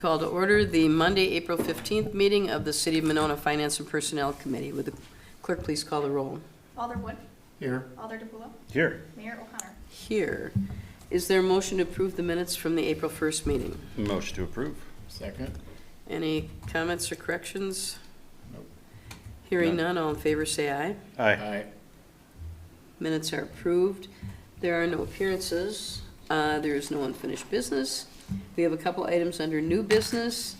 Call to order the Monday, April 15th meeting of the City of Monona Finance and Personnel Committee. Would the clerk please call the roll? Alder Wood. Here. Alder DePulo. Here. Mayor O'Connor. Here. Is there a motion to approve the minutes from the April 1st meeting? Motion to approve. Second. Any comments or corrections? Nope. Hearing none, all in favor say aye. Aye. Minutes are approved. There are no appearances. There is no unfinished business. We have a couple items under new business.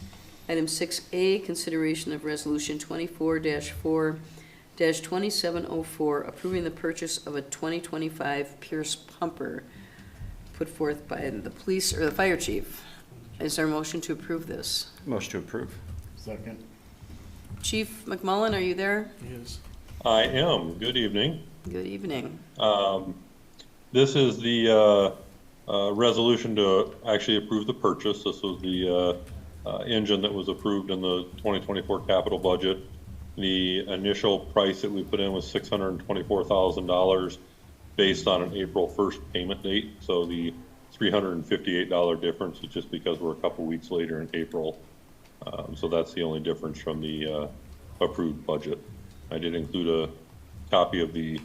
Item 6A, consideration of resolution 24-4-2704, approving the purchase of a 2025 Pierce pumper put forth by the police or the fire chief. Is there a motion to approve this? Motion to approve. Second. Chief McMullen, are you there? Yes. I am. Good evening. Good evening. This is the resolution to actually approve the purchase. This was the engine that was approved in the 2024 capital budget. The initial price that we put in was $624,000 based on an April 1st payment date. So the $358 difference is just because we're a couple weeks later in April. So that's the only difference from the approved budget. I did include a copy of the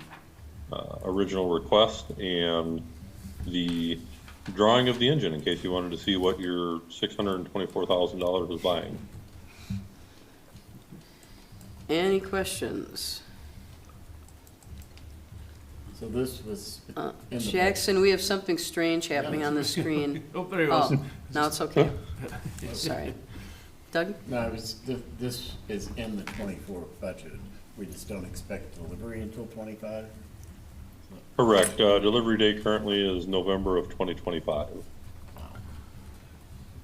original request and the drawing of the engine in case you wanted to see what your $624,000 was buying. Any questions? So this was in the Jackson, we have something strange happening on the screen. Oh, there it Oh, was. now it's okay. Sorry. Doug? No, it was, this is in the 24 budget. We just don't expect delivery until 25. Correct. Delivery date currently is November of 2025. Wow.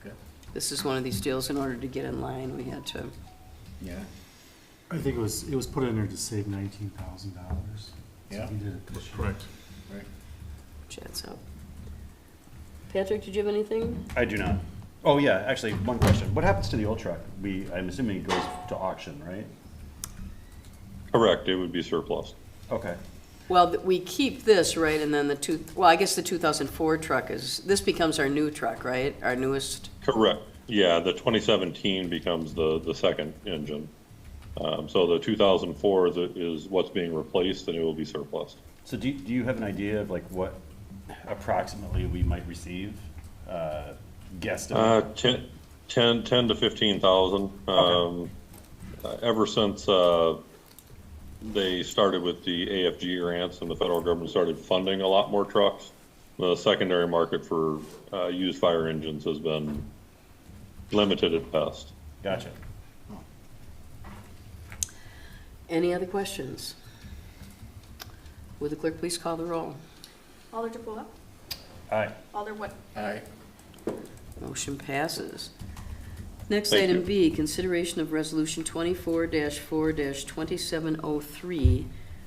Okay. This is one of these deals, in order to get in line, we had to, Yeah. I think it was put in there to save $19,000. Yeah. So we did it this year. Correct. Right. chat's up. Patrick, did you have anything? I do not. Oh, yeah, actually, one question. What happens to the old truck? I'm assuming it goes to auction, right? Correct. It would be surplus. Okay. Well, we keep this, right, and then I guess the 2004 truck this becomes our new truck, right? Our newest, Correct. Yeah, the 2017 becomes the second engine. So the 2004 is what's being replaced, and it will be surplus. So do you have an idea of like what approximately we might receive? Guesstimate? 10 to 15,000. Okay. Ever since they started with the AFG grants and the federal government started funding a lot more trucks, the secondary market for used fire engines has been limited at best. Gotcha. any other questions? Would the clerk please call the roll? Alder DePulo. Aye. Alder Wood. Aye. Motion passes. Next, Thank item you. B, consideration of resolution 24-4-2703,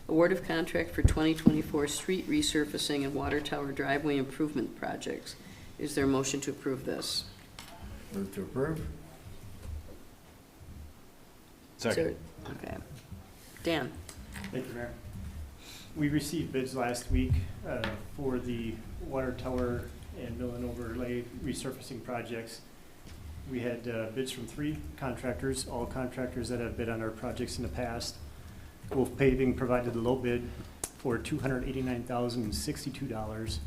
award of contract for 2024 street resurfacing and water tower driveway improvement projects. Is there a motion to approve this? Move to approve. Second. Okay. Dan? Thank you, Mayor. We received bids last week for the water tower and mill and overlay resurfacing projects. We had bids from 3 contractors, all contractors that have bid on our projects in the past. Wolf Paving provided the low bid for $289,062.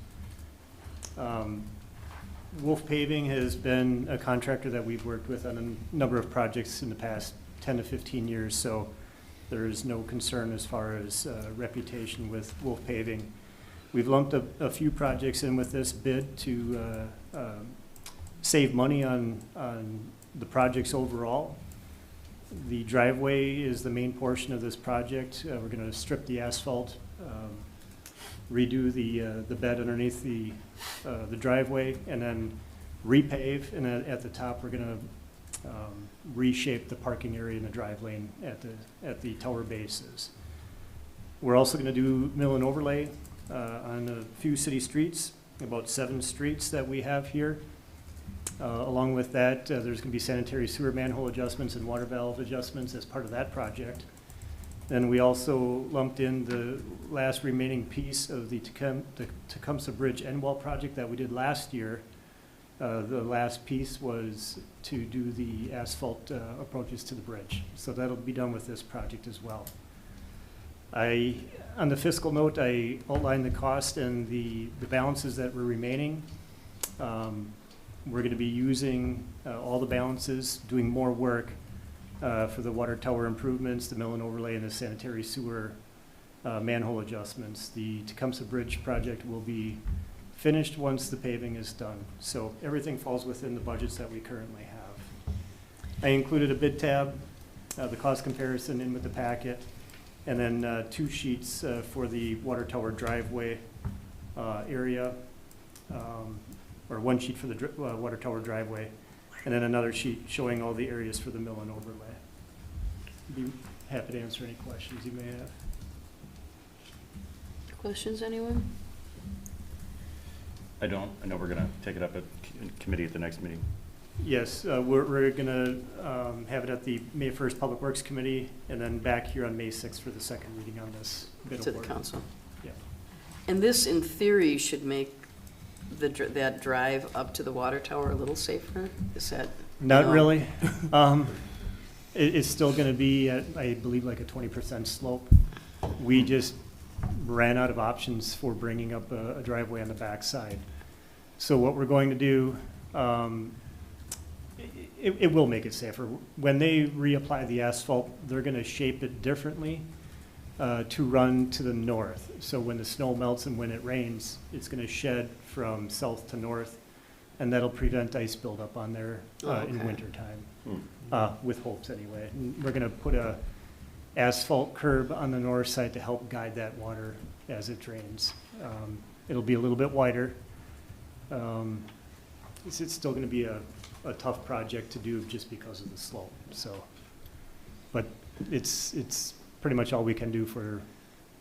Wolf Paving has been a contractor that we've worked with on a number of projects in the past 10 to 15 years, so there is no concern as far as reputation with Wolf Paving. We've lumped a few projects in with this bid to save money on the projects overall. The driveway is the main portion of this project. We're going to strip the asphalt, redo the bed underneath the driveway, and then repave. And at the top, we're going to reshape the parking area in the drive lane at the tower bases. We're also going to do mill and overlay on a few city streets, about 7 streets that we have here. Along with that, there's going to be sanitary sewer manhole adjustments and water valve adjustments as part of that project. Then we also lumped in the last remaining piece of the Tecumseh Bridge end wall project that we did last year. The last piece was to do the asphalt approaches to the bridge. So that'll be done with this project as well. On the fiscal note, I outlined the cost and the balances that were remaining. We're going to be using all the balances, doing more work for the water tower improvements, the mill and overlay, and the sanitary sewer manhole adjustments. The Tecumseh Bridge project will be finished once the paving is done. So everything falls within the budgets that we currently have. I included a bid tab, the cost comparison in with the packet, and then 2 sheets for the water tower driveway area, or 1 sheet for the water tower driveway, and then another sheet showing all the areas for the mill and overlay. Be happy to answer any questions you may have. Questions, anyone? I don't. I know we're gonna take it up at committee at the next meeting. Yes, we're gonna have it at the May 1st Public Works Committee, and then back here on May 6th for the second reading on this bid To the award. council. Yeah. And this, in theory, should make that drive up to the water tower a little safer? Is that? Not No. really. It's still gonna be at, I believe, like a 20% slope. We just ran out of options for bringing up a driveway on the backside. So what we're going to do, it will make it safer. When they reapply the asphalt, they're gonna shape it differently to run to the north. So when the snow melts and when it rains, it's gonna shed from south to north, and that'll prevent ice buildup on there in Okay. wintertime, with hopes anyway. And we're gonna put a asphalt curb on the north side to help guide that water as it drains. It'll be a little bit wider. It's still gonna be a tough project to do just because of the slope, so. But it's pretty much all we can do for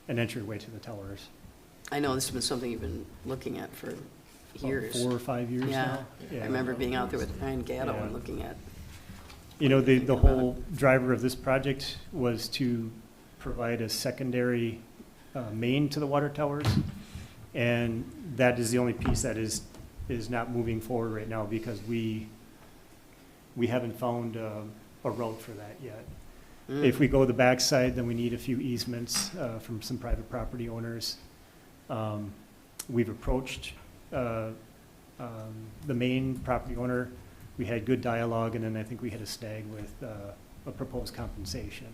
an entryway to the towers. I know this has been something you've been looking at for About years. 4 or 5 years Yeah, now. I remember being out there with Ryan Gatto Yeah. and looking at, You know, Thinking the about whole driver of this project was to provide a secondary main to the water towers. And that is the only piece that is not moving forward right now because we haven't found a route for that yet. If we go the backside, then we need a few easements from some private property owners. We've approached the main property owner. We had good dialogue, and then I think we had a snag with a proposed compensation.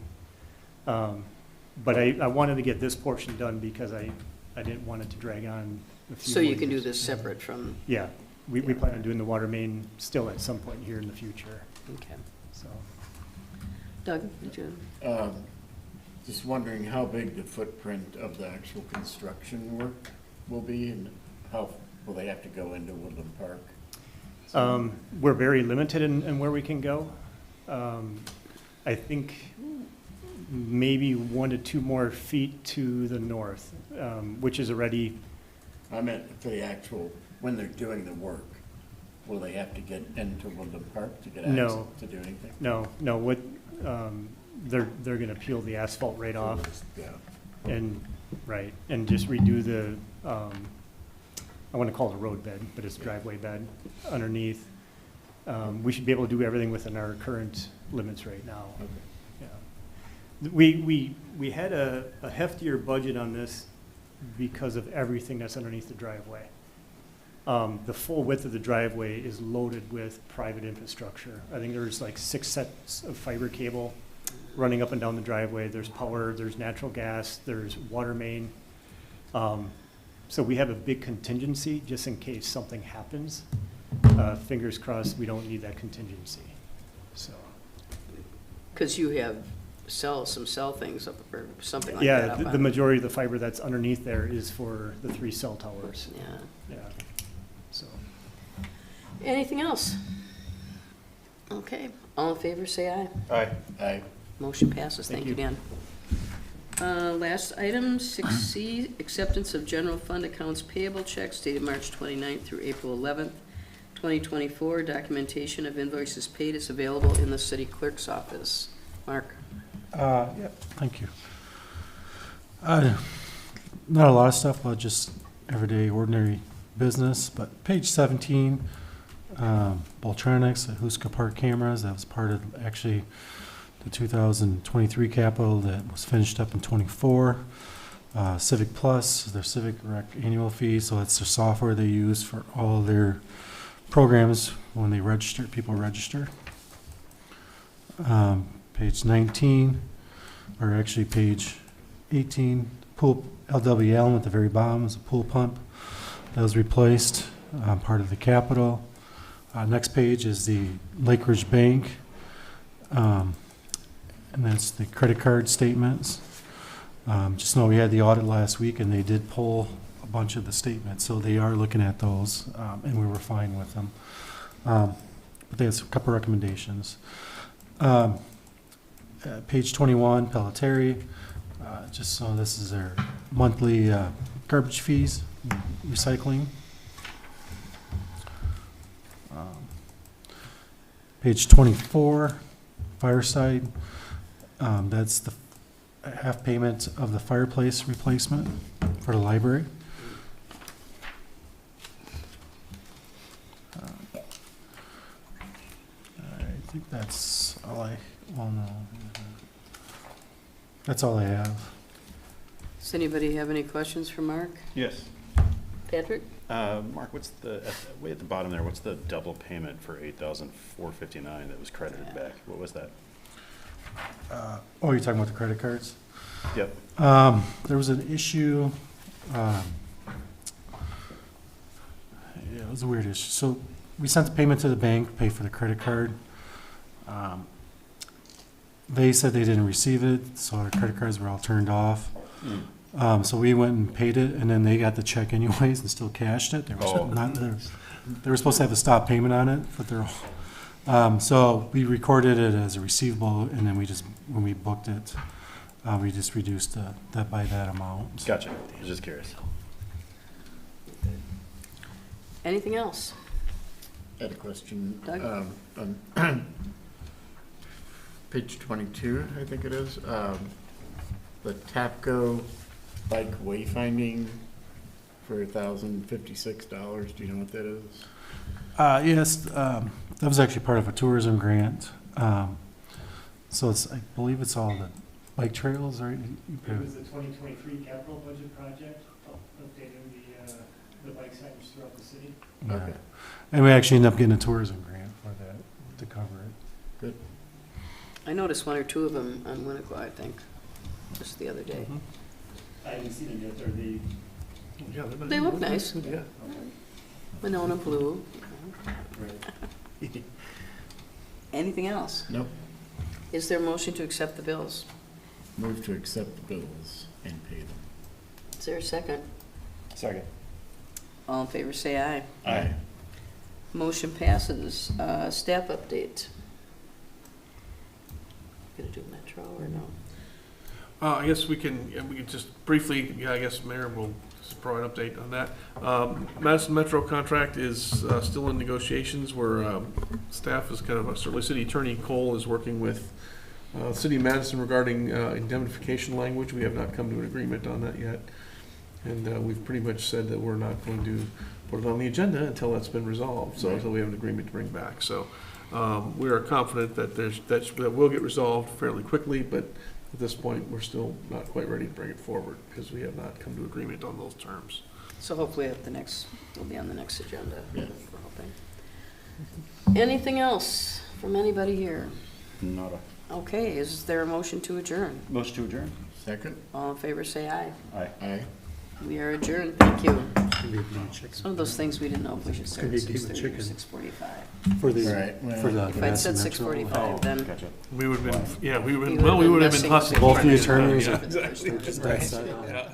But I wanted to get this portion done because I didn't want it to drag on a few so you more can do years. this separate from, Yeah, we plan on doing the water main still at some point here in the future, okay. so. Doug, did you? Just wondering how big the footprint of the actual construction work will be, and how will they have to go into Woodland Park? We're very limited in where we can go. I think maybe 1 to 2 more feet to the north, which is already, I meant for the actual, when they're doing the work, will they have to get into Woodland Park to get No. access to do anything? no, what, they're gonna peel the asphalt right off Yeah. and, right, and just redo the, I wanna call it a road bed, but it's driveway bed underneath. We should be able to do everything within our current limits right now. Okay. Yeah. We had a heftier budget on this because of everything that's underneath the driveway. The full width of the driveway is loaded with private infrastructure. I think there's like 6 sets of fiber cable running up and down the driveway. There's power, there's natural gas, there's water main. So we have a big contingency just in case something happens. Fingers crossed, we don't need that contingency, so. Because you have some cell things up, or something like that Yeah, up the on- majority of the fiber that's underneath there is for the 3 cell towers, Yeah. yeah, so. Anything else? Okay, all in favor, say aye. Aye. Motion passes. Thank Thank you, you. Dan. Last item, 6C, acceptance of general fund accounts payable checks dated March 29th through April 11th, 2024. Documentation of invoices paid is available in the city clerk's office. Mark? Yeah, thank you. Not a lot of stuff, but just everyday ordinary business, but page 17, Baltronics, the Huska Park cameras, that was part of actually the 2023 capital that was finished up in '24. Civic Plus, their Civic Rec annual fee, so that's the software they use for all their programs when they register, people register. Page 19, or actually page 18, pool, LW Allen at the very bottom is a pool pump that was replaced, part of the capital. Next page is the Lake Ridge Bank, and that's the credit card statements. Just know we had the audit last week and they did pull a bunch of the statements, so they are looking at those, and we were fine with them. But they had a couple recommendations. Page 21, Pelletary, just so this is their monthly garbage fees, recycling. Page 24, Fireside, that's the half payment of the fireplace replacement for the library. I think that's all that's all I have. Does anybody have any questions for Mark? Yes. Patrick? Mark, what's way at the bottom there, what's the double payment for $8,459 that was credited back? What was that? Oh, you're talking about the credit cards? Yep. There was an issue, yeah, it was a weird issue. So we sent the payment to the bank, pay for the credit card. They said they didn't receive it, so our credit cards were all turned off. So we went and paid it, and then they got the check anyways and still cashed it. They were supposed to have a stop payment on it, but they're, so we recorded it as a receivable, and then when we booked it, we just reduced that by that amount. Gotcha. I was just curious. Anything else? I had a question. Doug? On page 22, I think it is, the TAPCO bike wayfinding for $1,056. Do you know what that is? Yes, that was actually part of a tourism grant. So I believe it's all the bike trails, right? It was the 2023 capital budget project, updating the bike signage throughout the city. Yeah. Okay. And we actually ended up getting a tourism grant for that to cover it. Good. I noticed one or two of them on Winnequa, I think, just the other day. I haven't seen them yet, are they? They look nice. Yeah. Winona blue. Right. Anything else? Nope. Is there a motion to accept the bills? Move to accept the bills and pay them. Is there a second? Second. All in favor, say aye. Aye. Motion passes. Staff update. Gonna do Metro or no? I guess we can just briefly, I guess Mayor will just provide an update on that. Madison Metro contract is still in negotiations where staff is certainly City Attorney Cole is working with City of Madison regarding indemnification language. We have not come to an agreement on that yet. And we've pretty much said that we're not going to put it on the agenda until that's been resolved, so until we have an agreement to bring back. So we are confident that that will get resolved fairly quickly, but at this point, we're still not quite ready to bring it forward because we have not come to agreement on those terms. So hopefully at it'll be on the next agenda. Yeah. We're hoping. Anything else from anybody here? Nada. Okay, is there a motion to adjourn? Motion to adjourn? Second? All in favor, say aye. Aye. Aye. We are adjourned. Thank you. Maybe a green chicken. It's one of those things we didn't know if we should start at Could be a 6:30 or chicken. 6:45. For the, Right, well, for the. If I'd said Madison Metro. 6:45, then Gotcha. We would have been, yeah, we We would would've have been messing hustling. with Both the trying to get it done, attorneys yeah. are- Exactly. Yeah.